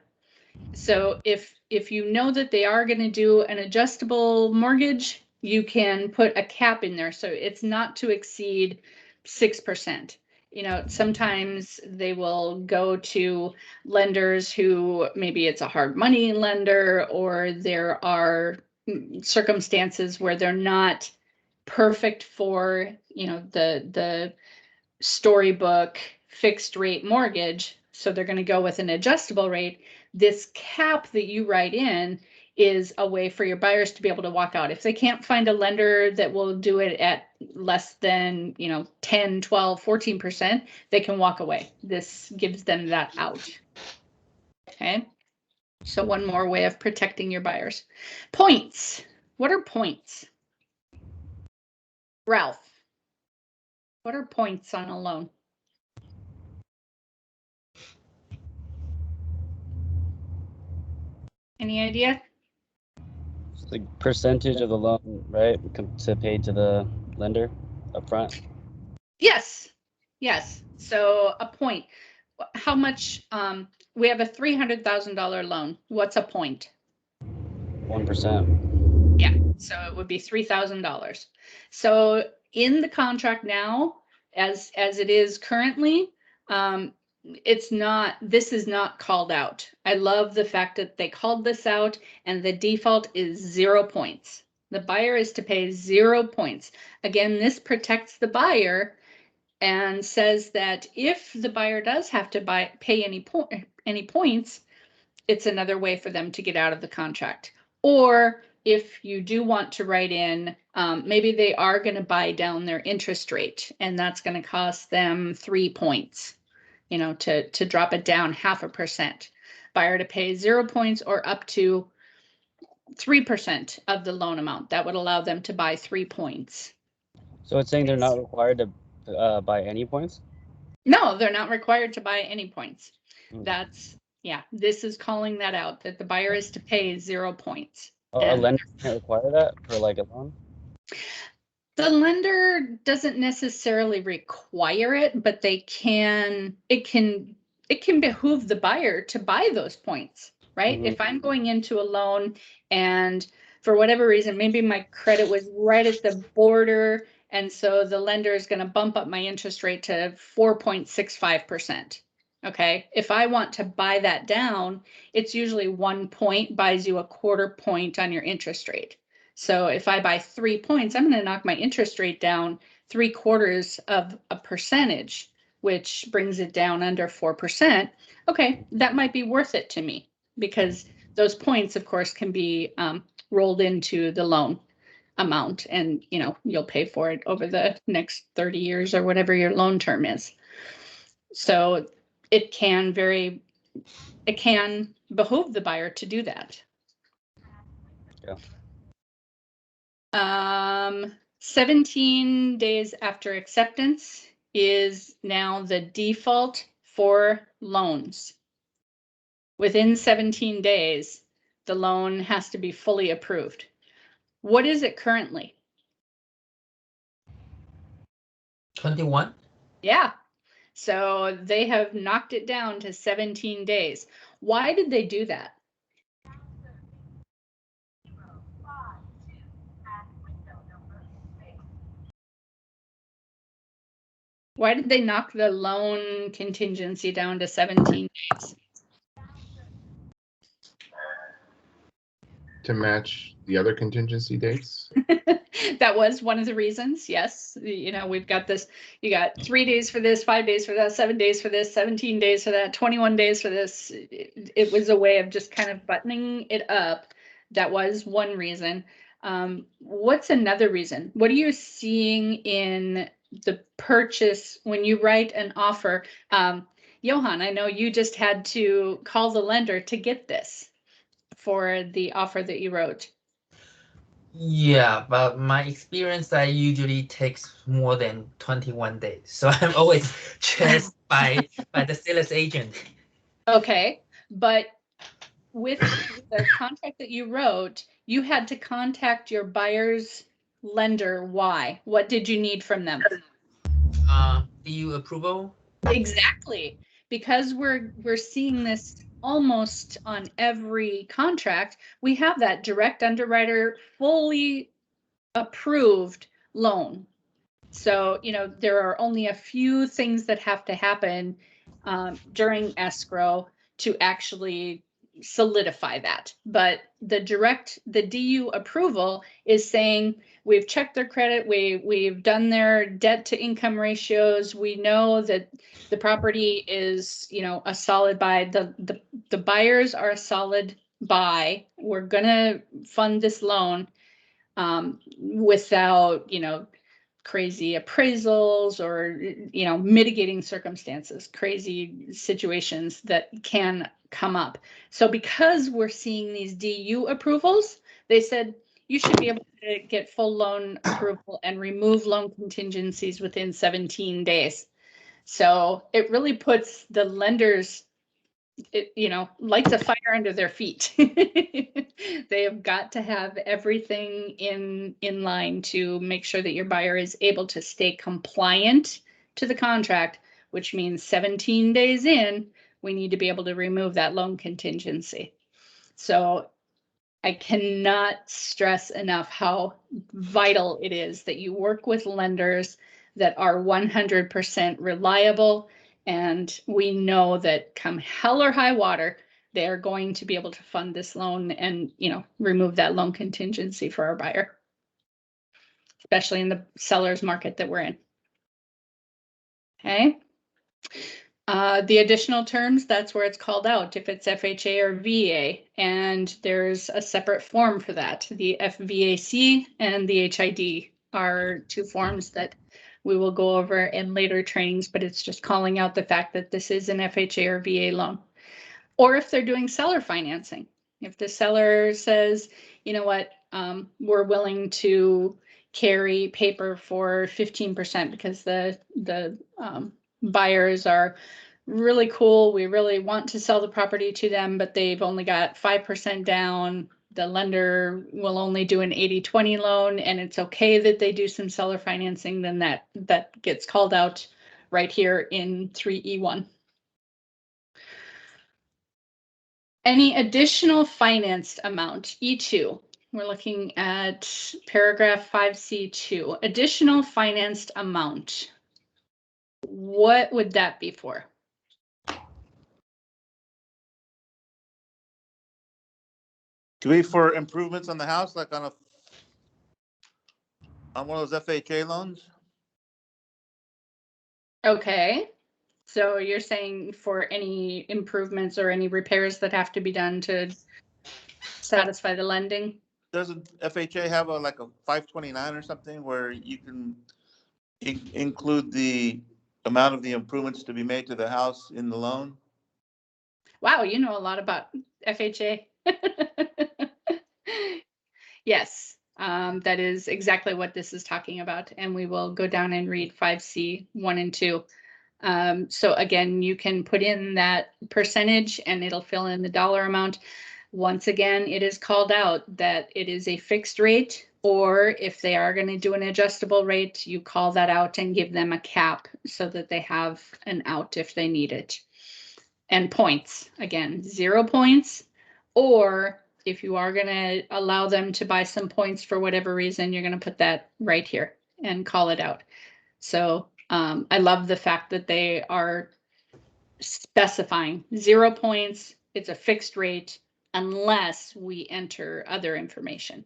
So if you know that they are going to do an adjustable mortgage, you can put a cap in there. So it's not to exceed 6%. You know, sometimes they will go to lenders who maybe it's a hard money lender, or there are circumstances where they're not perfect for, you know, the storybook fixed rate mortgage. So they're going to go with an adjustable rate. This cap that you write in is a way for your buyers to be able to walk out. If they can't find a lender that will do it at less than, you know, 10, 12, 14%, they can walk away. This gives them that out. Okay. So one more way of protecting your buyers. Points. What are points? Ralph, what are points on a loan? Any idea? It's the percentage of the loan, right, to pay to the lender up front. Yes. Yes. So a point. How much, we have a $300,000 loan. What's a point? 1%. Yeah, so it would be $3,000. So in the contract now, as it is currently, this is not called out. I love the fact that they called this out, and the default is 0 points. The buyer is to pay 0 points. Again, this protects the buyer and says that if the buyer does have to pay any points, it's another way for them to get out of the contract. Or if you do want to write in, maybe they are going to buy down their interest rate, and that's going to cost them 3 points, you know, to drop it down 0.5%. Buyer to pay 0 points or up to 3% of the loan amount. That would allow them to buy 3 points. So it's saying they're not required to buy any points? No, they're not required to buy any points. Hmm. Yeah, this is calling that out, that the buyer is to pay 0 points. A lender can't require that for like a loan? The lender doesn't necessarily require it, but it can behoove the buyer to buy those points, right? Mhm. If I'm going into a loan and for whatever reason, maybe my credit was right at the border, and so the lender is going to bump up my interest rate to 4.65%. Okay, if I want to buy that down, it's usually 1 point buys you a 1/4 point on your interest rate. So if I buy 3 points, I'm going to knock my interest rate down 3/4 of a percentage, which brings it down under 4%. Okay, that might be worth it to me, because those points, of course, can be rolled into the loan amount, and you know, you'll pay for it over the next 30 years or whatever your loan term is. So it can behoove the buyer to do that. Yeah. 17 days after acceptance is now the default for loans. Within 17 days, the loan has to be fully approved. What is it currently? 21. Yeah. So they have knocked it down to 17 days. Why did they do that? Why did they knock the loan contingency down to 17 days? To match the other contingency dates. That was one of the reasons. Yes. You know, we've got this, you got 3 days for this, 5 days for that, 7 days for this, 17 days for that, 21 days for this. It was a way of just kind of buttoning it up. That was one reason. What's another reason? What are you seeing in the purchase when you write an offer? Johan, I know you just had to call the lender to get this for the offer that you wrote. Yeah, but my experience, that usually takes more than 21 days. So I'm always chased by the sales agent. Okay, but with the contract that you wrote, you had to contact your buyer's lender. Why? What did you need from them? DU approval? Exactly. Because we're seeing this almost on every contract, we have that direct underwriter fully approved loan. So, you know, there are only a few things that have to happen during escrow to actually solidify that. But the DU approval is saying we've checked their credit, we've done their debt to income ratios, we know that the property is, you know, a solid buy, the buyers are a solid buy, we're gonna fund this loan without, you know, crazy appraisals or, you know, mitigating circumstances, crazy situations that can come up. So because we're seeing these DU approvals, they said you should be able to get full loan approval and remove loan contingencies within 17 days. So it really puts the lenders, you know, lights a fire under their feet. They have got to have everything in line to make sure that your buyer is able to stay compliant to the contract, which means 17 days in, we need to be able to remove that loan contingency. So I cannot stress enough how vital it is that you work with lenders that are 100% reliable. And we know that come hell or high water, they're going to be able to fund this loan and, remove that loan contingency for our buyer, especially in the seller's market that we're in. Okay. The additional terms, that's where it's called out, if it's FHA or VA, and there's a separate form for that. The FVAC and the HID are two forms that we will go over in later trainings, but it's just calling out the fact that this is an FHA or VA loan. Or if they're doing seller financing, if the seller says, you know what, we're willing to carry paper for 15% because the buyers are really cool. We really want to sell the property to them, but they've only got 5% down. The lender will only do an 80-20 loan, and it's okay that they do some seller financing, then that gets called out right here in 3E1. Any additional financed amount, E2. We're looking at paragraph 5C2. Additional financed amount. What would that be for? Could be for improvements on the house, like on one of those FHA loans. Okay. So you're saying for any improvements or any repairs that have to be done to satisfy the lending? Doesn't FHA have like a 529 or something where you can include the amount of the improvements to be made to the house in the loan? Wow, you know a lot about FHA. Yes, that is exactly what this is talking about. And we will go down and read 5C 1 and 2. So again, you can put in that percentage and it'll fill in the dollar amount. Once again, it is called out that it is a fixed rate, or if they are going to do an adjustable rate, you call that out and give them a cap so that they have an out if they need it. And points, again, 0 points, or if you are going to allow them to buy some points for whatever reason, you're going to put that right here and call it out. So I love the fact that they are specifying 0 points. It's a fixed rate unless we enter other information.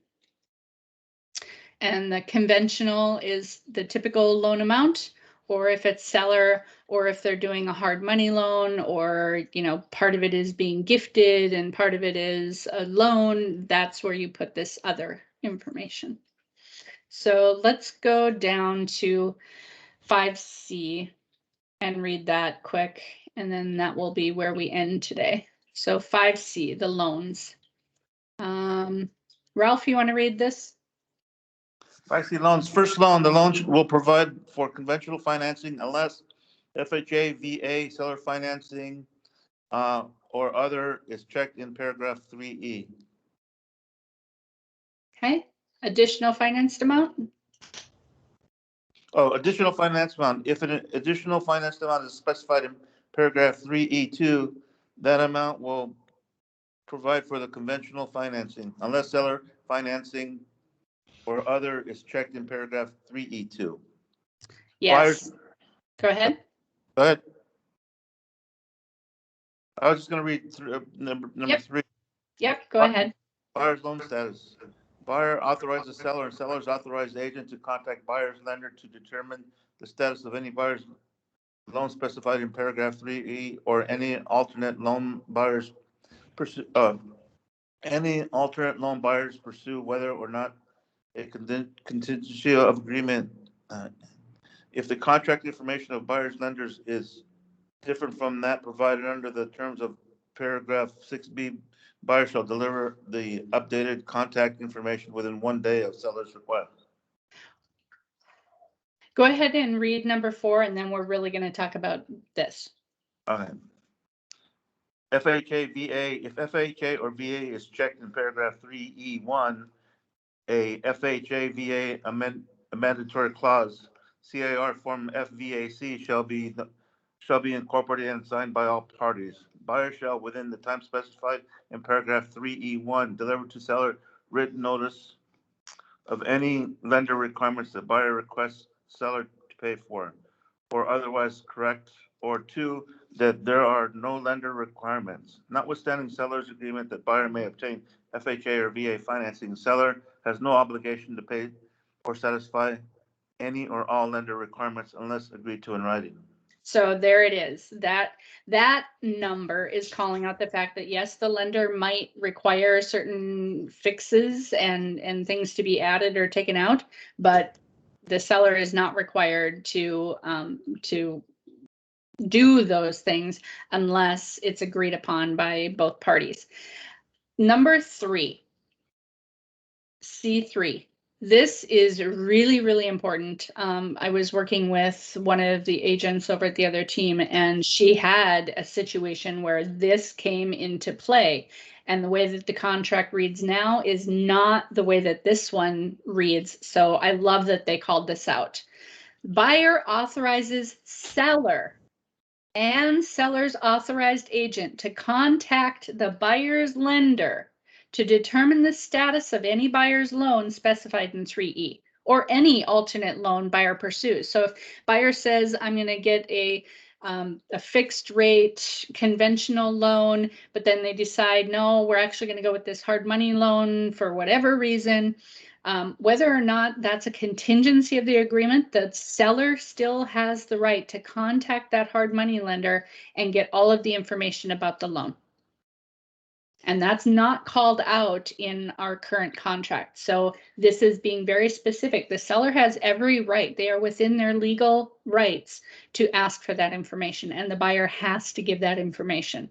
And the conventional is the typical loan amount, or if it's seller, or if they're doing a hard money loan, or, part of it is being gifted and part of it is a loan, that's where you put this other information. So let's go down to 5C and read that quick, and then that will be where we end today. So 5C, the loans. Ralph, you want to read this? 5C loans. First loan, the loan will provide for conventional financing unless FHA, VA, seller financing, or other is checked in paragraph 3E. Okay. Additional financed amount? Oh, additional finance amount. If an additional finance amount is specified in paragraph 3E2, that amount will provide for the conventional financing unless seller financing or other is checked in paragraph 3E2. Yes. Buyers, go ahead. Go ahead. I was just going to read number Yep. 3. Yep, go ahead. Buyer's loan status. Buyer authorizes seller and seller's authorized agent to contact buyer's lender to determine the status of any buyer's loan specified in paragraph 3E or any alternate loan buyers pursue whether or not a contingency of agreement if the contract information of buyer's lenders is different from that provided under the terms of paragraph 6B. Buyer shall deliver the updated contact information within 1 day of seller's request. Go ahead and read number 4, and then we're really going to talk about this. Okay. FHA, VA. If FHA or VA is checked in paragraph 3E1, a FHA, VA a mandatory clause, CAR form FVAC shall be shall be incorporated and signed by all parties. Buyer shall, within the time specified in paragraph 3E1, deliver to seller written notice of any lender requirements the buyer requests seller to pay for, or otherwise correct, or two, that there are no lender requirements. Notwithstanding seller's agreement that buyer may obtain FHA or VA financing, seller has no obligation to pay or satisfy any or all lender requirements unless agreed to in writing. So there it is. That number is calling out the fact that yes, the lender might require certain fixes and things to be added or taken out, but the seller is not required to do those things unless it's agreed upon by both parties. Number 3, C3. This is really, really important. I was working with one of the agents over at the other team, and she had a situation where this came into play. And the way that the contract reads now is not the way that this one reads. So I love that they called this out. Buyer authorizes seller and seller's authorized agent to contact the buyer's lender to determine the status of any buyer's loan specified in 3E or any alternate loan buyer pursues. So if buyer says, I'm going to get a fixed rate conventional loan, but then they decide, no, we're actually going to go with this hard money loan for whatever reason, whether or not that's a contingency of the agreement, the seller still has the right to contact that hard money lender and get all of the information about the loan. And that's not called out in our current contract. So this is being very specific. The seller has every right. They are within their legal rights to ask for that information, and the buyer has to give that information.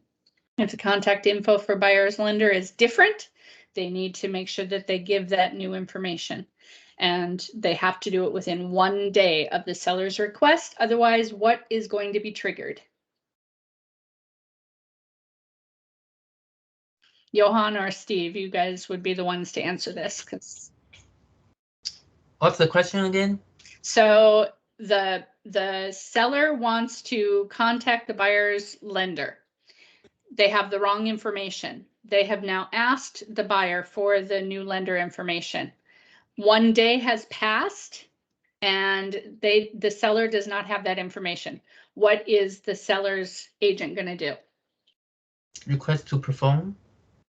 If the contact info for buyer's lender is different, they need to make sure that they give that new information. And they have to do it within 1 day of the seller's request. Otherwise, what is going to be triggered? Johan or Steve, you guys would be the ones to answer this. What's the question again? So the seller wants to contact the buyer's lender. They have the wrong information. They have now asked the buyer for the new lender information. 1 day has passed and the seller does not have that information. What is the seller's agent going to do? Request to perform?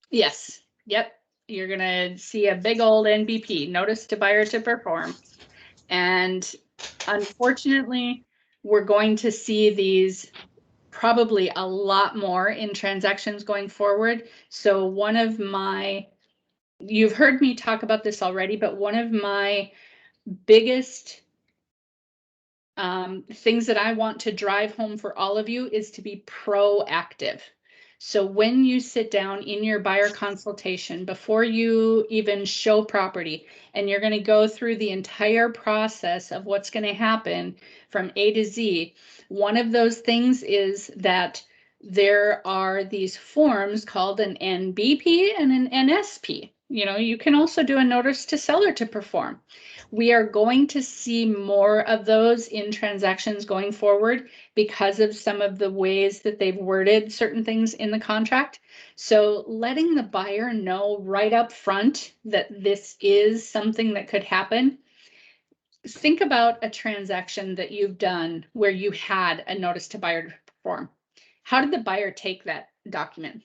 Yes. Yep. You're going to see a big old NBP, notice to buyer to perform. And unfortunately, we're going to see these probably a lot more in transactions going forward. So one of my, you've heard me talk about this already, but one of my biggest things that I want to drive home for all of you is to be proactive. So when you sit down in your buyer consultation, before you even show property, and you're going to go through the entire process of what's going to happen from A to Z, one of those things is that there are these forms called an NBP and an NSP. You know, you can also do a notice to seller to perform. We are going to see more of those in transactions going forward because of some of the ways that they've worded certain things in the contract. So letting the buyer know right up front that this is something that could happen. Think about a transaction that you've done where you had a notice to buyer to perform. How did the buyer take that document?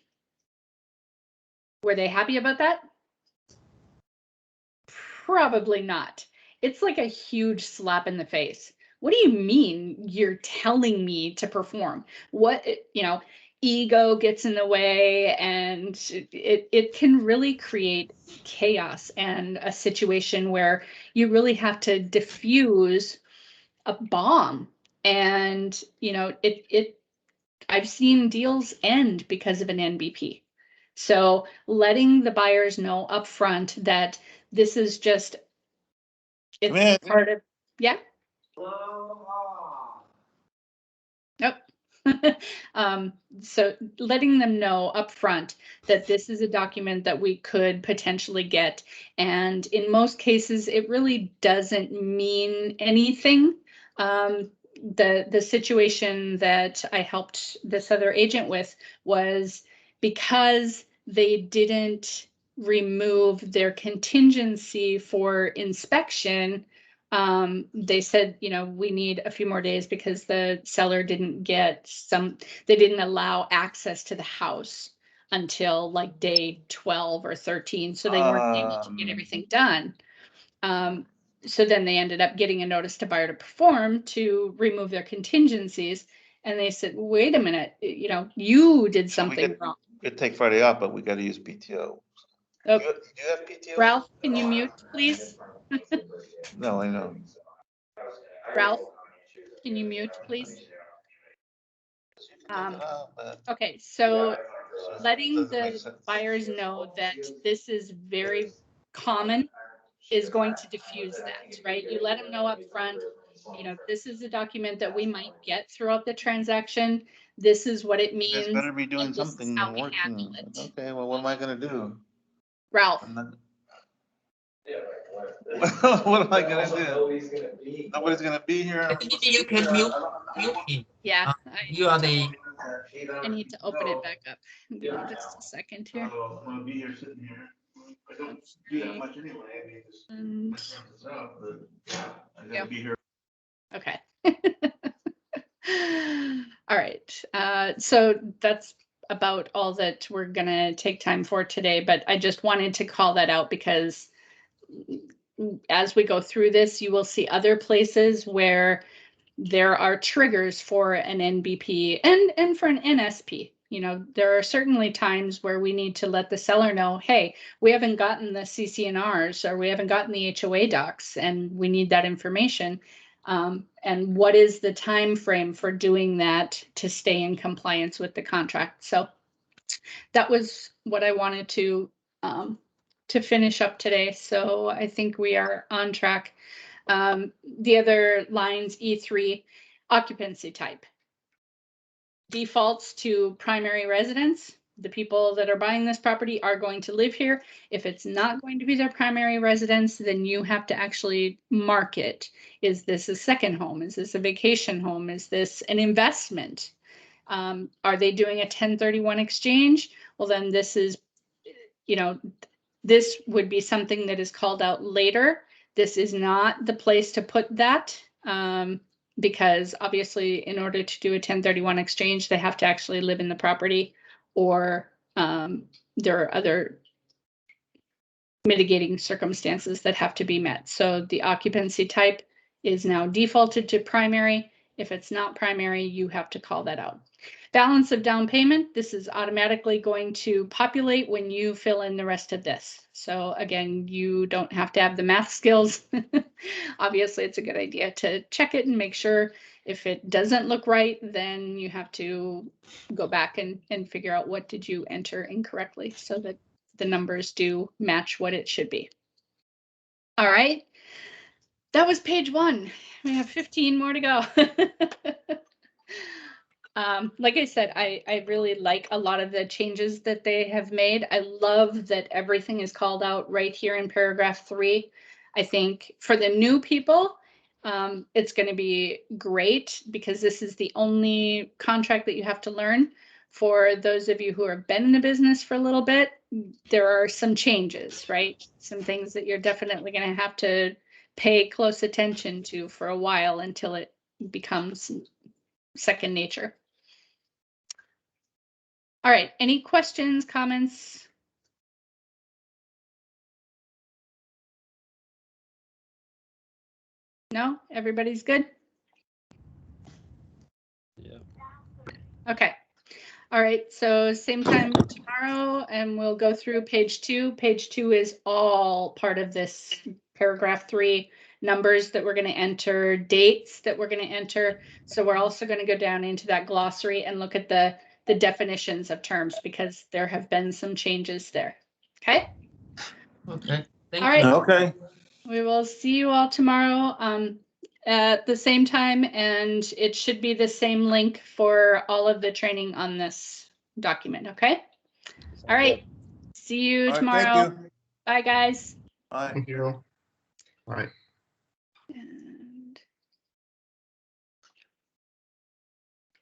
Were they happy about that? Probably not. It's like a huge slap in the face. What do you mean you're telling me to perform? What, you know, ego gets in the way, and it can really create chaos and a situation where you really have to diffuse a bomb. And, you know, I've seen deals end because of an NBP. So letting the buyers know upfront that this is just, it's part of, yeah. Nope. So letting them know upfront that this is a document that we could potentially get. And in most cases, it really doesn't mean anything. the situation that I helped this other agent with was because they didn't remove their contingency for inspection. They said, you know, we need a few more days because the seller didn't get they didn't allow access to the house until like day 12 or 13. So they weren't able to get everything done. So then they ended up getting a notice to buyer to perform to remove their contingencies. And they said, wait a minute, you know, you did something wrong. We could take Friday off, but we gotta use PTO. Oh, Do you have PTO? Ralph, can you mute, please? No, I know. Ralph, can you mute, please? Okay, so letting the buyers know that this is very common is going to diffuse that, right? You let them know up front, you know, this is a document that we might get throughout the transaction. This is what it You guys mean. better be doing and this is something how and we working. handle it. Okay, well, what am I gonna do? Ralph, I'm not- What am I gonna do? Nobody's gonna be here. Maybe you can mute him. yeah, You are the. I need to open it back up. Give me just a second here. I'm gonna be here sitting here. I don't Let's do that see. much anyway. I mean, just And, wrap this up, but I Yeah. gotta be here. okay. All right. So that's about all that we're gonna take time for today, but I just wanted to call that out because as we go through this, you will see other places where there are triggers for an NBP and for an NSP. You know, there are certainly times where we need to let the seller know, hey, we haven't gotten the CC&Rs or we haven't gotten the HOA docs and we need that information. And what is the time frame for doing that to stay in compliance with the contract? So that was what I wanted to finish up today. So I think we are on track. The other lines, E3, occupancy type. Defaults to primary residence. The people that are buying this property are going to live here. If it's not going to be their primary residence, then you have to actually mark it. Is this a second home? Is this a vacation home? Is this an investment? Are they doing a 1031 exchange? Well, then this is, you know, this would be something that is called out later. This is not the place to put that because obviously in order to do a 1031 exchange, they have to actually live in the property or there are other mitigating circumstances that have to be met. So the occupancy type is now defaulted to primary. If it's not primary, you have to call that out. Balance of down payment, this is automatically going to populate when you fill in the rest of this. So again, you don't have to have the math skills. Obviously, it's a good idea to check it and make sure if it doesn't look right, then you have to go back and figure out what did you enter incorrectly so that the numbers do match what it should be. All right, that was page 1. We have 15 more to go. Like I said, I really like a lot of the changes that they have made. I love that everything is called out right here in paragraph 3. I think for the new people, it's going to be great because this is the only contract that you have to learn. For those of you who have been in the business for a little bit, there are some changes, right? Some things that you're definitely going to have to pay close attention to for a while until it becomes second nature. All right, any questions, comments? No, everybody's good? Yeah. Okay. All right, so same time tomorrow and we'll go through page 2. Page 2 is all part of this paragraph 3, numbers that we're going to enter, dates that we're going to enter. So we're also going to go down into that glossary and look at the definitions of terms because there have been some changes there. Okay? Okay. Thank All right. you. Okay. We will see you all tomorrow at the same time, and it should be the same link for all of the training on this document, okay? All right. See you All right, tomorrow. thank you. Bye, guys. Bye. Thank you. All right.